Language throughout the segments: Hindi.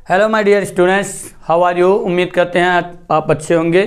Hello my dear students, how are you. उम्मीद करते हैं आप अच्छे होंगे।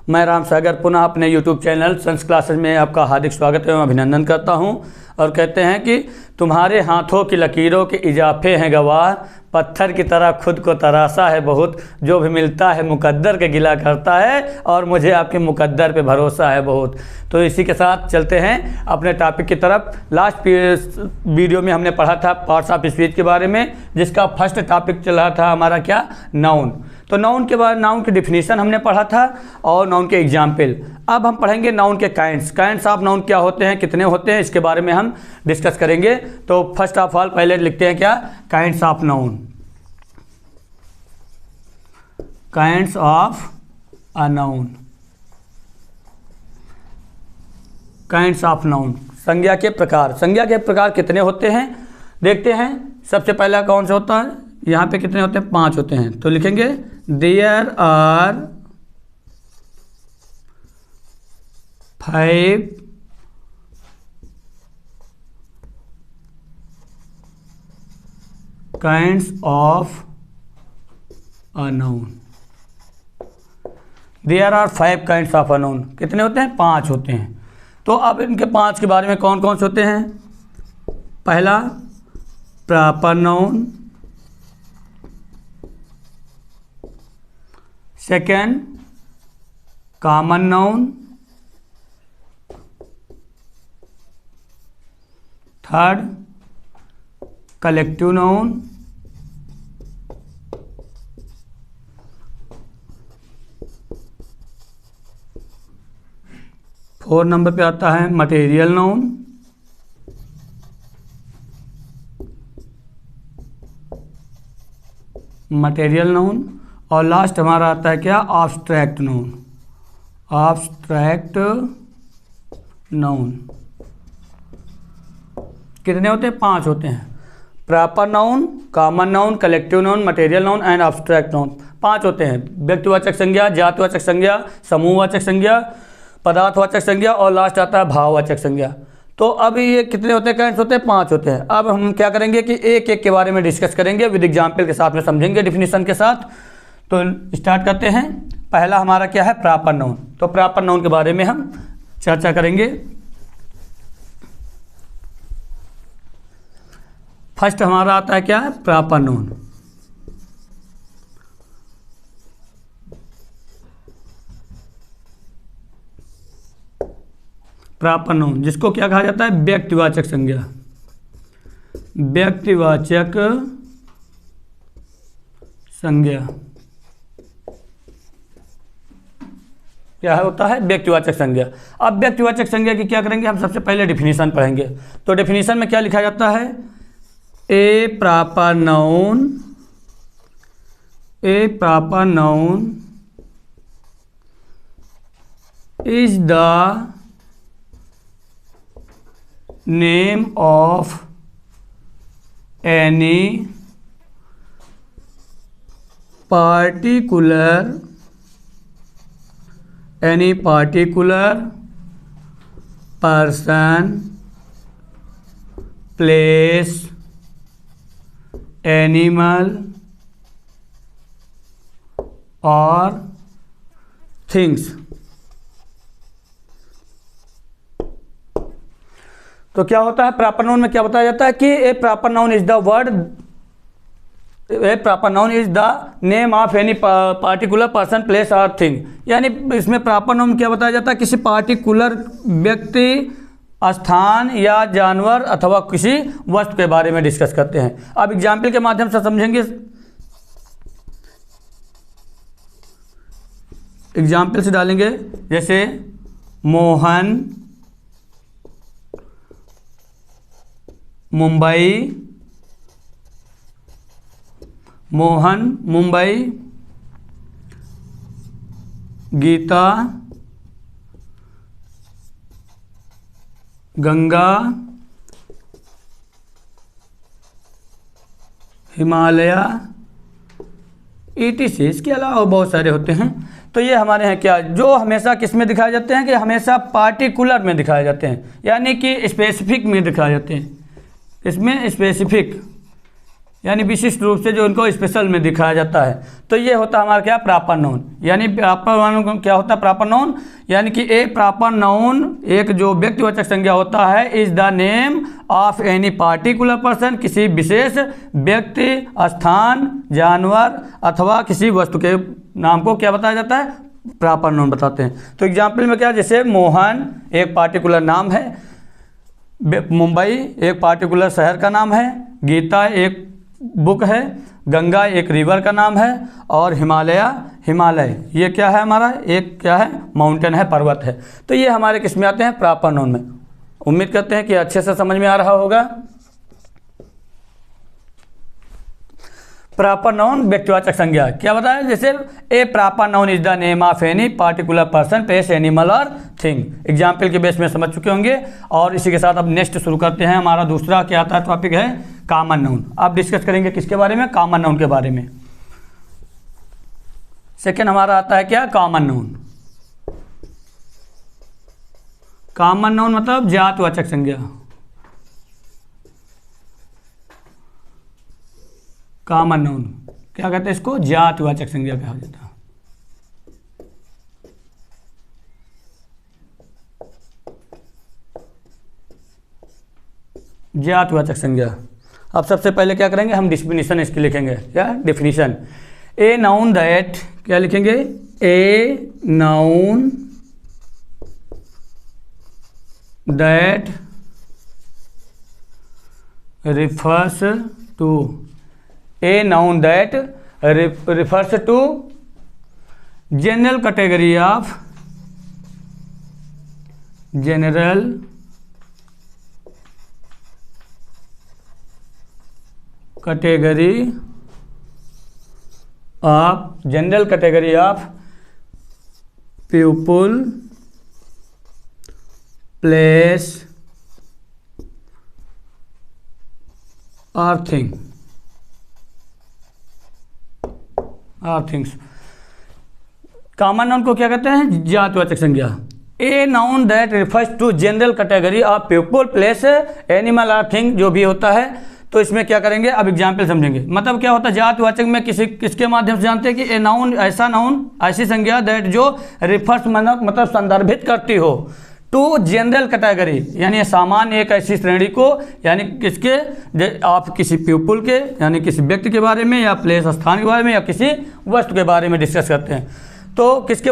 मैं राम सागर पुनः अपने यूट्यूब चैनल संस क्लासेस में आपका हार्दिक स्वागत एवं अभिनंदन करता हूं। और कहते हैं कि तुम्हारे हाथों की लकीरों के इजाफे हैं गवाह, पत्थर की तरह खुद को तराशा है बहुत, जो भी मिलता है मुकद्दर के गिला करता है और मुझे आपके मुकद्दर पे भरोसा है बहुत। तो इसी के साथ चलते हैं अपने टॉपिक की तरफ। लास्ट वीडियो में हमने पढ़ा था पार्ट्स ऑफ स्पीच के बारे में, जिसका फर्स्ट टॉपिक चल रहा था हमारा क्या, नाउन। तो नाउन के बाद नाउन की डिफिनीशन हमने पढ़ा था और नाउन के एग्जाम्पल। अब हम पढ़ेंगे नाउन के काइंड्स ऑफ नाउन क्या होते हैं, कितने होते हैं, इसके बारे में हम डिस्कस करेंगे। तो फर्स्ट ऑफ ऑल पहले लिखते हैं क्या, kinds of noun. Kinds of a noun, kinds of noun, संज्ञा के प्रकार। संज्ञा के प्रकार कितने होते हैं देखते हैं। सबसे पहला कौन सा होता है, यहाँ पे कितने होते हैं, 5 होते हैं। तो लिखेंगे there are 5 kinds of a noun. There are 5 kinds of a noun. कितने होते हैं, 5 होते हैं। तो अब इनके 5 के बारे में कौन कौन से होते हैं। पहला proper noun, second common noun, third collective noun, four number पे आता है मटेरियल नाउन, मटेरियल नाउन, और लास्ट हमारा आता है क्या, ऑब्स्ट्रैक्ट नाउन, ऑब्स्ट्रैक्ट नाउन। कितने होते हैं, 5 होते हैं। Proper noun, common noun, collective noun, material noun and obstruct noun. 5 होते हैं। व्यक्तिवाचक संज्ञा, जातिवाचक संज्ञा, समूहवाचक संज्ञा, पदार्थवाचक संज्ञा और लास्ट आता है भाववाचक संज्ञा। तो अब ये कितने होते हैं, काइंड्स होते हैं, 5 होते हैं। अब हम क्या करेंगे कि एक एक के बारे में डिस्कस करेंगे, विद एग्जाम्पल के साथ में समझेंगे, डिफिनीशन के साथ। तो स्टार्ट करते हैं। पहला हमारा क्या है, प्रॉपर नाउन। तो प्रॉपर नाउन के बारे में हम चर्चा करेंगे। फर्स्ट हमारा आता है क्या है, प्रॉपर नाउन। प्रॉपर नाउन जिसको क्या कहा जाता है, व्यक्तिवाचक संज्ञा। व्यक्तिवाचक संज्ञा क्या है, होता है व्यक्तिवाचक संज्ञा। अब व्यक्तिवाचक संज्ञा की क्या करेंगे, हम सबसे पहले डिफिनीशन पढ़ेंगे। तो डिफिनीशन में क्या लिखा जाता है, a proper noun, a proper noun is the name of any particular person, place, animal or things। तो क्या होता है, प्रॉपर नाउन में क्या बताया जाता है कि a proper noun is the word, a proper noun is the name of any particular person, place और थिंग। यानी इसमें प्रॉपर नाउन क्या बताया जाता है, किसी पार्टिकुलर व्यक्ति, स्थान या जानवर अथवा किसी वस्तु के बारे में डिस्कस करते हैं। अब एग्जाम्पल के माध्यम से समझेंगे। एग्जाम्पल से डालेंगे, जैसे मोहन मुंबई, मोहन मुंबई, गीता गंगा, हिमालय, ETC। इसके अलावा बहुत सारे होते हैं। तो ये हमारे हैं क्या, जो हमेशा किस में दिखाए जाते हैं, कि हमेशा पार्टिकुलर में दिखाए जाते हैं, यानी कि स्पेसिफिक में दिखाए जाते हैं। इसमें स्पेसिफिक यानी विशिष्ट रूप से जो इनको स्पेशल में दिखाया जाता है। तो ये होता है हमारा क्या, प्रॉपर नाउन। यानी प्रॉपर नाउन क्या होता है, प्रॉपर नाउन यानी कि एक प्रॉपर नाउन एक जो व्यक्तिवाचक संज्ञा होता है is the name of any particular person, किसी विशेष व्यक्ति, स्थान, जानवर अथवा किसी वस्तु के नाम को क्या बताया जाता है, प्रॉपर नाउन बताते हैं। तो एग्जाम्पल में क्या, जैसे मोहन एक पार्टिकुलर नाम है, मुंबई एक पार्टिकुलर शहर का नाम है, गीता एक बुक है, गंगा एक रिवर का नाम है, और हिमालय ये क्या है हमारा, एक क्या है, माउंटेन है, पर्वत है। तो ये हमारे किस में आते हैं, प्रॉपर नाउन में। उम्मीद करते हैं कि अच्छे से समझ में आ रहा होगा। प्रॉपर नाउन व्यक्तिवाचक संज्ञा क्या बताया, जैसे a proper noun is the name of any particular person, place, animal और थिंग। एग्जाम्पल के बेस में समझ चुके होंगे। और इसी के साथ अब नेक्स्ट शुरू करते हैं। हमारा दूसरा क्या आता है टॉपिक है कॉमन नाउन। अब डिस्कस करेंगे किसके बारे में, कॉमन नाउन के बारे में। सेकेंड हमारा आता है क्या, कॉमन नाउन। कॉमन नाउन मतलब जातवाचक संज्ञा। कॉमन नाउन क्या कहते हैं इसको, जातवाचक संज्ञा कहा जाता है। जातवाचक संज्ञा। अब सबसे पहले क्या करेंगे, हम डिफिनीशन इसकी लिखेंगे। क्या डिफिनीशन, ए नाउन दैट, क्या लिखेंगे, a noun that refers to, a noun that refers to general category of people, place or thing और थिंग्स। कॉमन नाउन को क्या कहते हैं, जातवाचक संज्ञा। A noun that refers to general category of people, place, animal और थिंग जो भी होता है। तो इसमें क्या करेंगे, अब एग्जाम्पल समझेंगे। मतलब क्या होता है जातवाचक में, किसके माध्यम से जानते हैं कि ए नाउन ऐसा नाउन, ऐसी संज्ञा दैट जो रिफर्स मतलब संदर्भित करती हो टू जनरल कैटेगरी, यानी सामान्य एक ऐसी श्रेणी को, यानी किसके, आप किसी पीपल के यानी किसी व्यक्ति के बारे में, या प्लेस स्थान के बारे में, या किसी वस्तु के बारे में डिस्कस करते हैं। तो किससे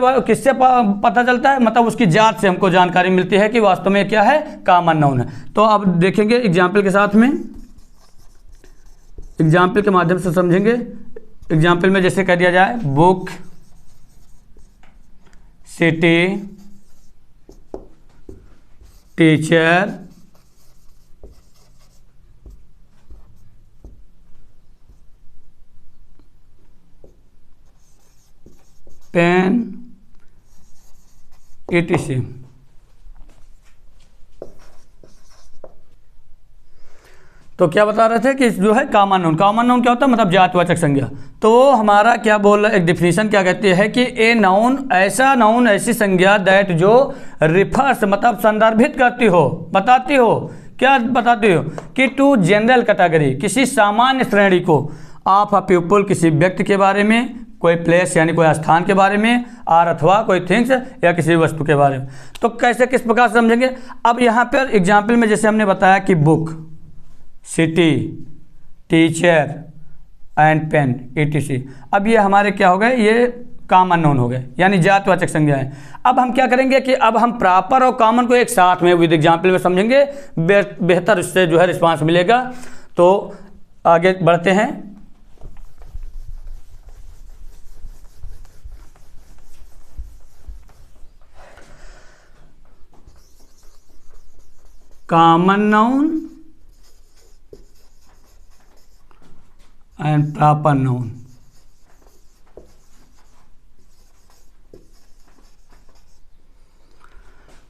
पता चलता है, मतलब उसकी जात से हमको जानकारी मिलती है कि वास्तव में क्या है, कॉमन नाउन है। तो अब देखेंगे एग्जाम्पल के साथ में, एग्जाम्पल के माध्यम से समझेंगे। एग्जाम्पल में जैसे कह दिया जाए book, city, teacher, pen, etc। तो क्या बता रहे थे कि जो है कॉमन नाउन, कॉमन नाउन क्या होता है, मतलब जातवाचक संज्ञा। तो हमारा क्या बोल रहा है, एक डिफिनीशन क्या कहती है कि ए नाउन ऐसा नाउन, ऐसी संज्ञा दैट जो रिफर्स मतलब संदर्भित करती हो, बताती हो, क्या बताती हो कि टू जनरल कैटेगरी, किसी सामान्य श्रेणी को, ऑफ अ पीपल, किसी व्यक्ति के बारे में, कोई प्लेस यानी कोई स्थान के बारे में, और अथवा कोई थिंग्स या किसी वस्तु के बारे में। तो कैसे किस प्रकार से समझेंगे। अब यहाँ पर एग्जाम्पल में जैसे हमने बताया कि book, city, teacher and pen, etc। अब ये हमारे क्या हो गए, ये कॉमन नाउन हो गए, यानी जातवाचक संज्ञा है। अब हम क्या करेंगे कि अब हम प्रॉपर और कॉमन को एक साथ में विद एग्जाम्पल में समझेंगे, बेहतर उससे जो है रिस्पांस मिलेगा। तो आगे बढ़ते हैं। Common noun and proper noun.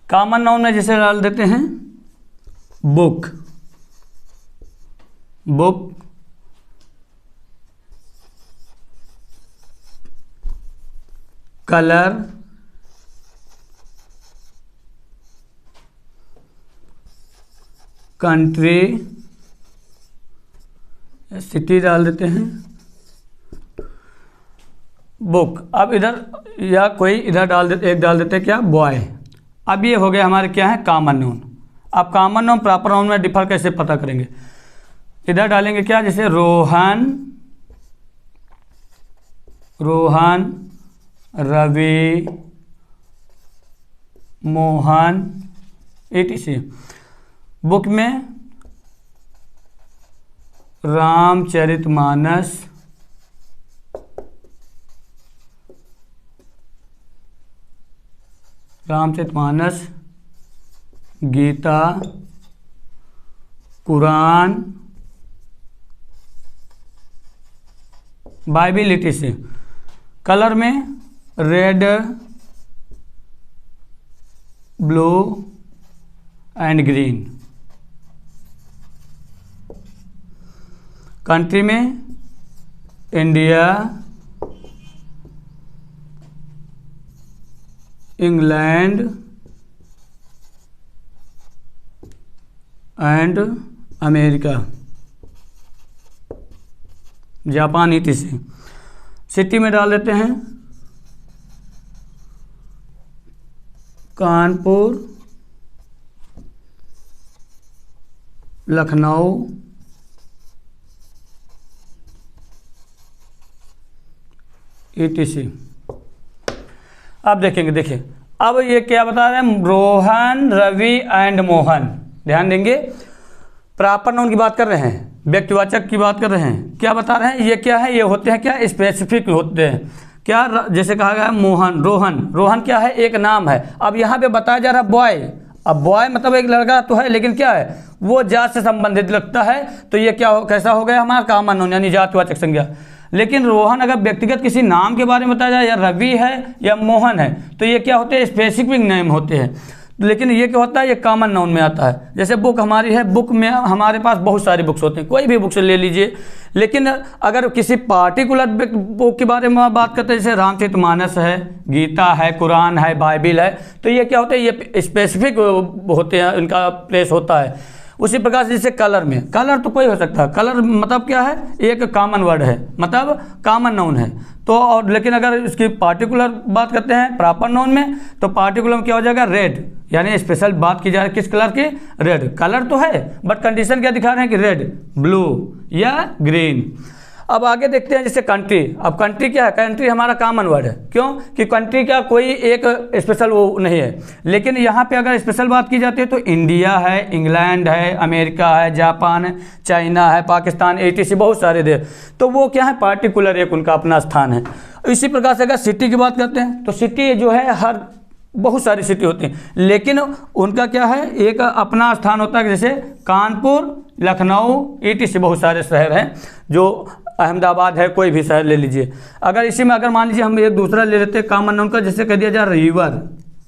Common noun में जैसे डाल देते हैं book, book, colour, country, city डाल देते हैं, बुक। अब इधर या कोई इधर डाल देते, एक डाल देते हैं क्या, बॉय। अब ये हो गया हमारे क्या है, कॉमन नाउन। अब कॉमन नाउन प्रॉपर नाउन में डिफर कैसे पता करेंगे, इधर डालेंगे क्या, जैसे रोहन, रोहन, रवि, मोहन, etc। बुक में Ramcharitmanas, Ramcharitmanas, Gita, Quran, Bible, etc। Colour में red, blue and green. Country में India, England and America, Japan, etc। City में डाल देते हैं कानपुर, लखनऊ, etc। अब देखेंगे, देखिए अब ये क्या बता रहे हैं, रोहन, रवि एंड मोहन। ध्यान देंगे, प्रॉपर नाउन की बात कर रहे हैं, व्यक्तिवाचक की बात कर रहे हैं। क्या बता रहे हैं, ये क्या है, ये होते हैं क्या, स्पेसिफिक होते हैं क्या। जैसे कहा गया है मोहन, रोहन, रोहन क्या है, एक नाम है। अब यहाँ पे बताया जा रहा है बॉय। अब बॉय मतलब एक लड़का तो है, लेकिन क्या है, वो जात से संबंधित लगता है, तो ये क्या कैसा हो गया हमारा, कॉमन नाउन यानी जातवाचक संज्ञा। लेकिन रोहन अगर व्यक्तिगत किसी नाम के बारे में बताया जाए, या रवि है या मोहन है, तो ये क्या होते हैं, स्पेसिफिक नेम होते हैं। लेकिन ये क्या होता है, ये कॉमन नाउन में आता है। जैसे बुक हमारी है, बुक में हमारे पास बहुत सारी बुक्स होते हैं, कोई भी बुक से ले लीजिए। लेकिन अगर किसी पार्टिकुलर बुक के बारे में बात करते हैं, जैसे रामचरितमानस है, गीता है, कुरान है, बाइबिल है, तो ये क्या होते हैं, ये स्पेसिफिक होते हैं, इनका प्लेस होता है। उसी प्रकार से जैसे कलर में, कलर तो कोई हो सकता है, कलर मतलब क्या है, एक कॉमन वर्ड है, मतलब कॉमन नाउन है। तो और लेकिन अगर इसकी पार्टिकुलर बात करते हैं प्रॉपर नाउन में, तो पार्टिकुलर में क्या हो जाएगा, रेड, यानी स्पेशल बात की जाए किस कलर की, रेड। कलर तो है बट कंडीशन क्या दिखा रहे हैं कि रेड, ब्लू या ग्रीन। अब आगे देखते हैं जैसे कंट्री। अब कंट्री क्या है, कंट्री हमारा कॉमन वर्ड है। क्यों कि कंट्री का कोई एक स्पेशल वो नहीं है। लेकिन यहाँ पे अगर स्पेशल बात की जाती है तो इंडिया है, इंग्लैंड है, अमेरिका है, जापान है, चाइना है, पाकिस्तान, etc बहुत सारे देश, तो वो क्या है, पार्टिकुलर एक उनका अपना स्थान है। इसी प्रकार से अगर सिटी की बात करते हैं तो सिटी जो है हर बहुत सारी सिटी होती हैं, लेकिन उनका क्या है, एक अपना स्थान होता है। जैसे कानपुर, लखनऊ, etc बहुत सारे शहर हैं, जो अहमदाबाद है, कोई भी शहर ले लीजिए। अगर इसी में अगर मान लीजिए हम एक दूसरा ले लेते हैं कॉमन नाउन का, जैसे कह दिया जाए रिवर,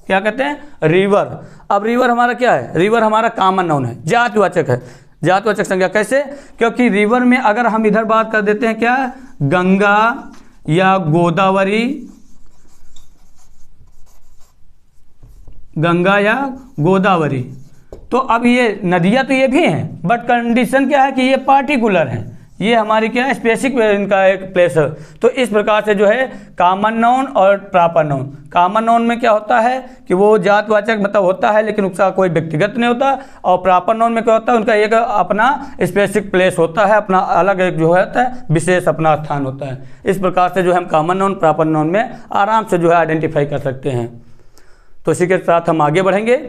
क्या कहते हैं, रिवर। अब रिवर हमारा क्या है, रिवर हमारा कॉमन नाउन है, जातवाचक है, जातवाचक संज्ञा। कैसे, क्योंकि रिवर में अगर हम इधर बात कर देते हैं क्या, गंगा या गोदावरी, गंगा या गोदावरी, तो अब ये नदियाँ तो ये भी हैं, बट कंडीशन क्या है कि ये पार्टिकुलर हैं, ये हमारी क्या है, स्पेसिफिक इनका एक प्लेस है। तो इस प्रकार से जो है कॉमन नाउन और प्रॉपर नाउन। कॉमन नाउन में क्या होता है कि वो जातवाचक मतलब होता है, लेकिन उसका कोई व्यक्तिगत नहीं होता। और प्रॉपर नाउन में क्या होता है, उनका एक अपना स्पेसिफिक प्लेस होता है, अपना अलग एक जो होता है विशेष अपना स्थान होता है। इस प्रकार से जो है हम कॉमन नाउन प्रॉपर नाउन में आराम से जो है आइडेंटिफाई कर सकते हैं। तो इसी के साथ हम आगे बढ़ेंगे।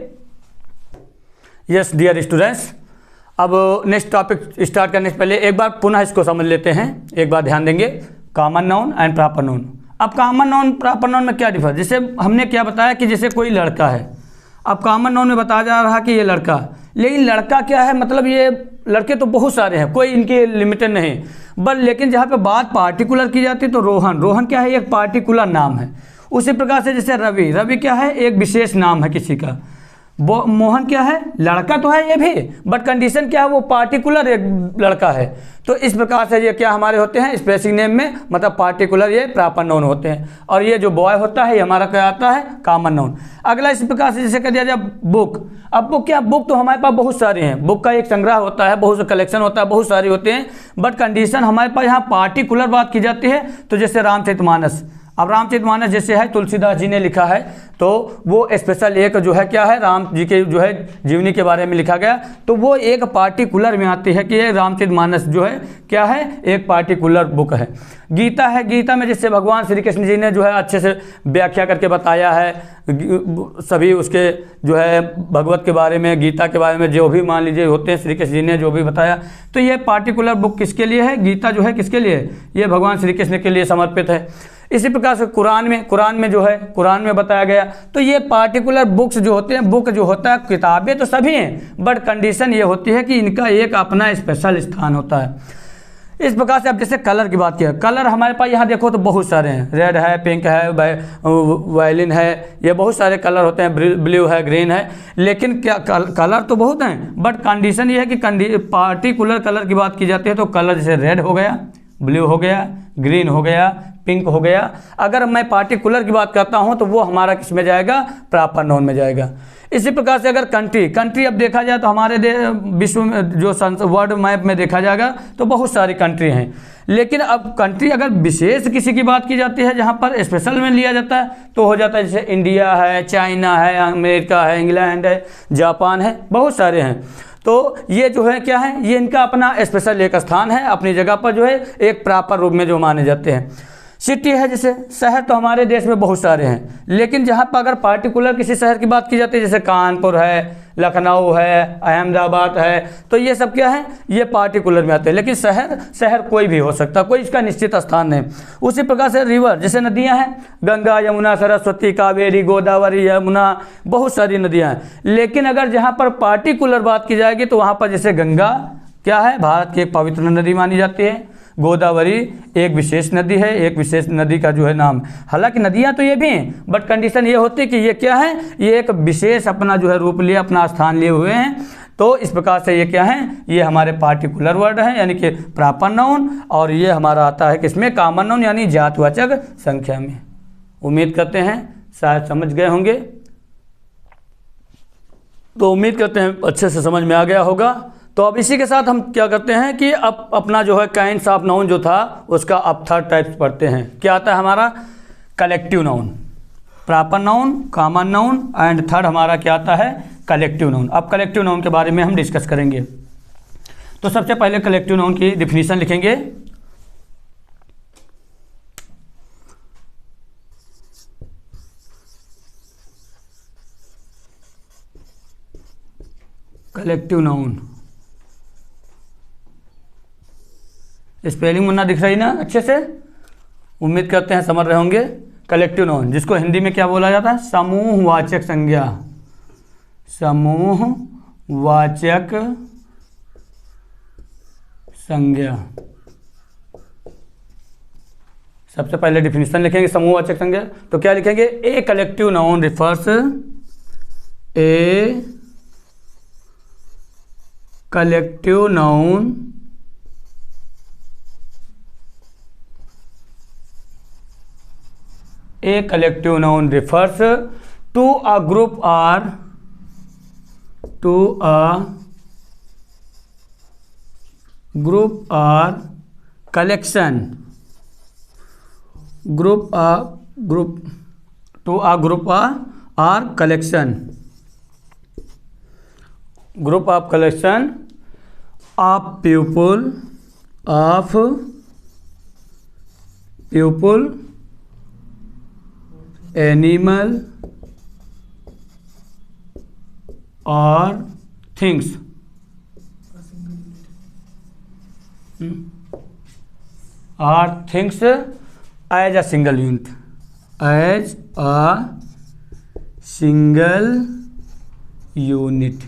यस डियर स्टूडेंट्स, अब नेक्स्ट टॉपिक स्टार्ट करने से पहले एक बार पुनः इसको समझ लेते हैं। एक बार ध्यान देंगे, common noun and proper noun. अब कॉमन नाउन प्रॉपर नाउन में क्या डिफर, जैसे हमने क्या बताया कि जैसे कोई लड़का है, अब कॉमन नाउन में बताया जा रहा है कि ये लड़का, लेकिन लड़का क्या है, मतलब ये लड़के तो बहुत सारे हैं, कोई इनके लिमिटेड नहीं, बट लेकिन जहाँ पे बात पार्टिकुलर की जाती है तो रोहन, रोहन क्या है, एक पार्टिकुलर नाम है। उसी प्रकार से जैसे रवि, रवि क्या है, एक विशेष नाम है किसी का। मोहन क्या है, लड़का तो है ये भी, बट कंडीशन क्या है, वो पार्टिकुलर एक लड़का है। तो इस प्रकार से ये क्या हमारे होते हैं स्पेसिफिक नेम में, मतलब पार्टिकुलर ये प्रॉपर नाउन होते हैं। और ये जो बॉय होता है ये हमारा क्या आता है, कॉमन नाउन। अगला इस प्रकार से जैसे कह दिया जाए बुक। अब बुक क्या, बुक तो हमारे पास बहुत सारे हैं, बुक का एक संग्रह होता है, बहुत से कलेक्शन होता है, बहुत सारे होते हैं, बट कंडीशन हमारे पास यहाँ पार्टिकुलर बात की जाती है। तो जैसे रामचरितमानस, अब रामचरितमानस जैसे है तुलसीदास जी ने लिखा है, तो वो स्पेशल एक जो है क्या है, राम जी के जो है जीवनी के बारे में लिखा गया, तो वो एक पार्टिकुलर में आती है कि ये रामचरितमानस जो है क्या है, एक पार्टिकुलर बुक है। गीता है, गीता में जैसे भगवान श्री कृष्ण जी ने जो है अच्छे से व्याख्या करके बताया है सभी उसके जो है भगवत के बारे में, गीता के बारे में जो भी मान लीजिए होते हैं, श्री कृष्ण जी ने जो भी बताया, तो ये पार्टिकुलर बुक किसके लिए है, गीता जो है किसके लिए है, ये भगवान श्री कृष्ण के लिए समर्पित है। इसी प्रकार से कुरान में जो है, कुरान में बताया गया, तो ये पार्टिकुलर बुक्स जो होते हैं, बुक जो होता है, किताबें तो सभी हैं, बट कंडीशन ये होती है कि इनका एक अपना स्पेशल स्थान होता है। इस प्रकार से अब जैसे कलर की बात किया, कलर हमारे पास यहाँ देखो तो बहुत सारे हैं, रेड है, पिंक है, वायलिन है, ये बहुत सारे कलर होते हैं, ब्लू है, ग्रीन है, लेकिन क्या कलर तो बहुत हैं, बट कंडीशन ये है कि पार्टिकुलर कलर की बात की जाती है, तो कलर जैसे रेड हो गया, ब्लू हो गया, ग्रीन हो गया, पिंक हो गया। अगर मैं पार्टिकुलर की बात करता हूं तो वो हमारा किस में जाएगा, प्रॉपर नाउन में जाएगा। इसी प्रकार से अगर कंट्री अब देखा जाए तो हमारे विश्व में जो वर्ल्ड मैप में देखा जाएगा तो बहुत सारी कंट्री हैं, लेकिन अब कंट्री अगर विशेष किसी की बात की जाती है जहां पर स्पेशल में लिया जाता है तो हो जाता है जैसे इंडिया है, चाइना है, अमेरिका है, इंग्लैंड है, जापान है, बहुत सारे हैं। तो ये जो है क्या है, ये इनका अपना स्पेशल एक स्थान है, अपनी जगह पर जो है एक प्रॉपर रूप में जो माने जाते हैं। सिटी है, जैसे शहर तो हमारे देश में बहुत सारे हैं, लेकिन जहाँ पर अगर पार्टिकुलर किसी शहर की बात की जाती है, जैसे कानपुर है, लखनऊ है, अहमदाबाद है, तो ये सब क्या है, ये पार्टिकुलर में आते हैं। लेकिन शहर कोई भी हो सकता है, कोई इसका निश्चित स्थान नहीं। उसी प्रकार से रिवर, जैसे नदियाँ हैं, गंगा, यमुना, सरस्वती, कावेरी, गोदावरी, यमुना, बहुत सारी नदियाँ हैं, लेकिन अगर जहाँ पर पार्टिकुलर बात की जाएगी तो वहाँ पर जैसे गंगा क्या है, भारत की एक पवित्र नदी मानी जाती है, गोदावरी एक विशेष नदी है, एक विशेष नदी का जो है नाम। हालांकि नदियां तो ये भी हैं, बट कंडीशन ये होती है कि ये क्या है, ये एक विशेष अपना जो है रूप लिए, अपना स्थान लिए हुए हैं। तो इस प्रकार से ये क्या है, ये हमारे पार्टिकुलर वर्ड है, यानी कि प्रॉपर नाउन, और ये हमारा आता है किसमें, कॉमन नाउन, यानी जातवाचक संख्या में। उम्मीद करते हैं शायद समझ गए होंगे, तो उम्मीद करते हैं अच्छे से समझ में आ गया होगा। तो अब इसी के साथ हम क्या करते हैं कि अब अपना जो है काइंड्स ऑफ नाउन जो था उसका अब थर्ड टाइप्स पढ़ते हैं। क्या आता है हमारा, collective noun, proper noun, common noun, and third हमारा क्या आता है, कलेक्टिव नाउन। अब कलेक्टिव नाउन के बारे में हम डिस्कस करेंगे। तो सबसे पहले कलेक्टिव नाउन की डिफिनीशन लिखेंगे। कलेक्टिव नाउन, स्पेलिंग मुन्ना दिख रही ना अच्छे से, उम्मीद करते हैं समझ रहे होंगे। कलेक्टिव नाउन जिसको हिंदी में क्या बोला जाता है, समूहवाचक संज्ञा, समूहवाचक संज्ञा। सबसे पहले डिफिनीशन लिखेंगे समूहवाचक संज्ञा, तो क्या लिखेंगे, ए collective noun refers, A collective noun A collective noun refers to a group or collection, group of collection of pupil, animal और things, as a single unit,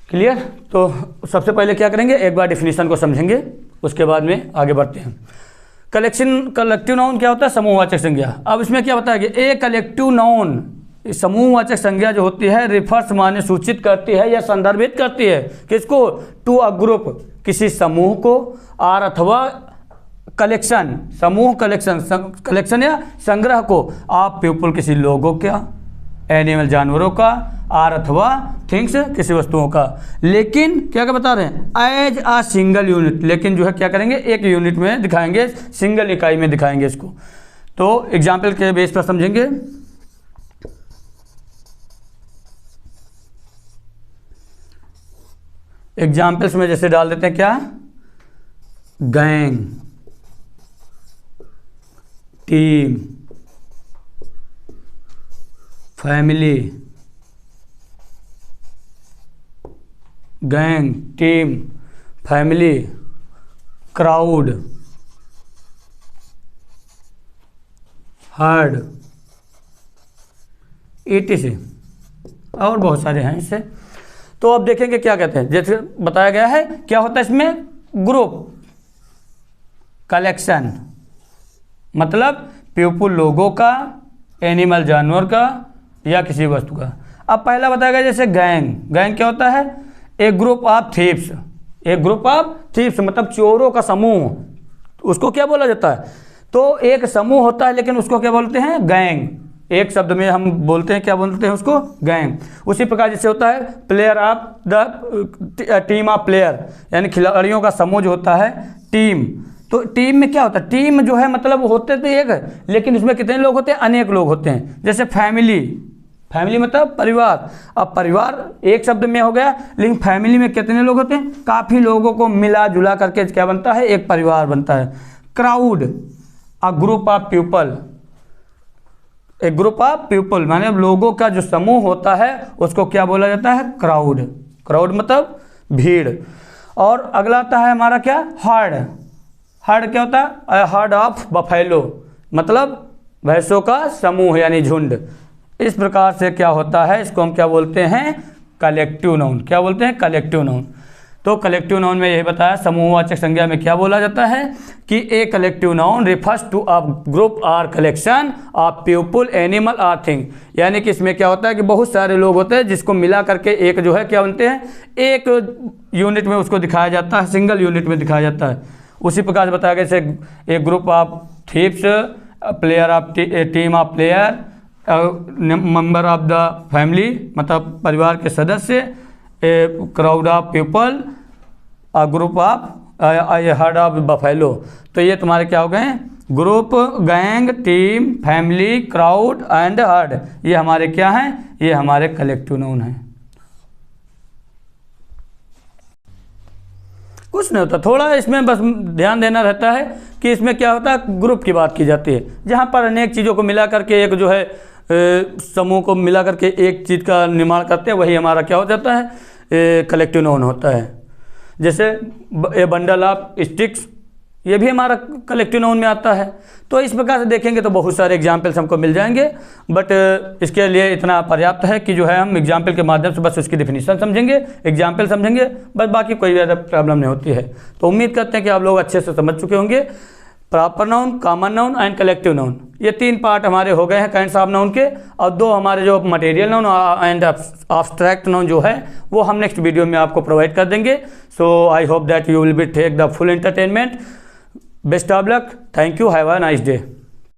clear. तो सबसे पहले क्या करेंगे, एक बार डिफिनीशन को समझेंगे, उसके बाद में आगे बढ़ते हैं। कलेक्टिव नाउन क्या होता है, समूहवाचक संज्ञा। अब इसमें क्या होता है कि ए कलेक्टिव नाउन समूहवाचक संज्ञा जो होती है रिफर्स माने सूचित करती है या संदर्भित करती है किसको, टू अ ग्रुप, किसी समूह को, आर अथवा कलेक्शन, समूह कलेक्शन या संग्रह को, आप पीपल किसी लोगों का, एनिमल जानवरों का, आर अथवा थिंग्स किसी वस्तुओं का। लेकिन क्या क्या बता रहे हैं, एज आ सिंगल यूनिट, लेकिन जो है क्या करेंगे एक यूनिट में दिखाएंगे, सिंगल इकाई में दिखाएंगे इसको। तो एग्जाम्पल के बेस पर समझेंगे। एग्जाम्पल्स में जैसे डाल देते हैं क्या, gang, team, family, gang, team, family, crowd, heard, ETC और बहुत सारे हैं इससे। तो अब देखेंगे क्या कहते हैं, जैसे बताया गया है क्या होता है इसमें, ग्रुप, कलेक्शन मतलब पीपल लोगों का, एनिमल जानवर का या किसी वस्तु का। अब पहला बताया गया जैसे गैंग, गैंग क्या होता है, एक ग्रुप ऑफ थीव्स, एक ग्रुप ऑफ थीव्स मतलब चोरों का समूह, उसको क्या बोला जाता है, तो एक समूह होता है लेकिन उसको क्या बोलते हैं, गैंग, एक शब्द में हम बोलते हैं क्या बोलते हैं उसको, गैंग। उसी प्रकार जैसे होता है player of the team of player, यानी खिलाड़ियों का समूह जो होता है टीम। तो टीम में क्या होता है, टीम जो है मतलब होते तो एक है लेकिन उसमें कितने लोग होते हैं, अनेक लोग होते हैं। जैसे फैमिली, फैमिली मतलब परिवार, अब परिवार एक शब्द में हो गया लेकिन फैमिली में कितने लोग होते हैं, काफ़ी लोगों को मिला जुला करके क्या बनता है, एक परिवार बनता है। Crowd, a group of people, एक ग्रुप ऑफ पीपल माने लोगों का जो समूह होता है उसको क्या बोला जाता है, क्राउड, क्राउड मतलब भीड़। और अगला आता है हमारा क्या, हर्ड, हर्ड क्या होता है, हर्ड ऑफ बफेलो मतलब भैंसों का समूह यानी झुंड। इस प्रकार से क्या होता है, इसको हम क्या बोलते हैं, कलेक्टिव नाउन, क्या बोलते हैं, कलेक्टिव नाउन। तो कलेक्टिव नाउन में यही बताया, समूहवाचक संज्ञा में क्या बोला जाता है कि a collective noun refers to a group or collection of people, animal or thing, यानी कि इसमें क्या होता है कि बहुत सारे लोग होते हैं जिसको मिला करके एक जो है क्या बनते हैं, एक यूनिट में उसको दिखाया जाता है, सिंगल यूनिट में दिखाया जाता है। उसी प्रकार से बताया गया जैसे एक group of thieves, player of team of player, member of the family मतलब परिवार के सदस्य, a crowd of people, a group of heard of buffalo. तो ये तुम्हारे क्या हो गए, group, gang, team, family, crowd and heard, ये हमारे क्या हैं, ये हमारे कलेक्टिव नाउन हैं। कुछ नहीं होता, थोड़ा इसमें बस ध्यान देना रहता है कि इसमें क्या होता है, ग्रुप की बात की जाती है जहाँ पर अनेक चीज़ों को मिला करके एक जो है समूह को मिला करके एक चीज़ का निर्माण करते हैं, वही हमारा क्या हो जाता है, कलेक्टिव नाउन होता है। जैसे ए बंडल ऑफ स्टिक्स, ये भी हमारा कलेक्टिव नाउन में आता है। तो इस प्रकार से देखेंगे तो बहुत सारे एग्जाम्पल्स हमको मिल जाएंगे, बट इसके लिए इतना पर्याप्त है कि जो है हम एग्जाम्पल के माध्यम से बस उसकी डेफिनेशन समझेंगे, एग्जाम्पल समझेंगे, बस बाकी कोई ज़्यादा प्रॉब्लम नहीं होती है। तो उम्मीद करते हैं कि आप लोग अच्छे से समझ चुके होंगे। Proper noun, common noun and collective noun, ये 3 पार्ट हमारे हो गए हैं काइंड्स ऑफ नाउन के, और 2 हमारे जो material noun and abstract noun जो है वो हम नेक्स्ट वीडियो में आपको प्रोवाइड कर देंगे। So I hope that you will be take the full entertainment. Best of luck, thank you, have a nice day.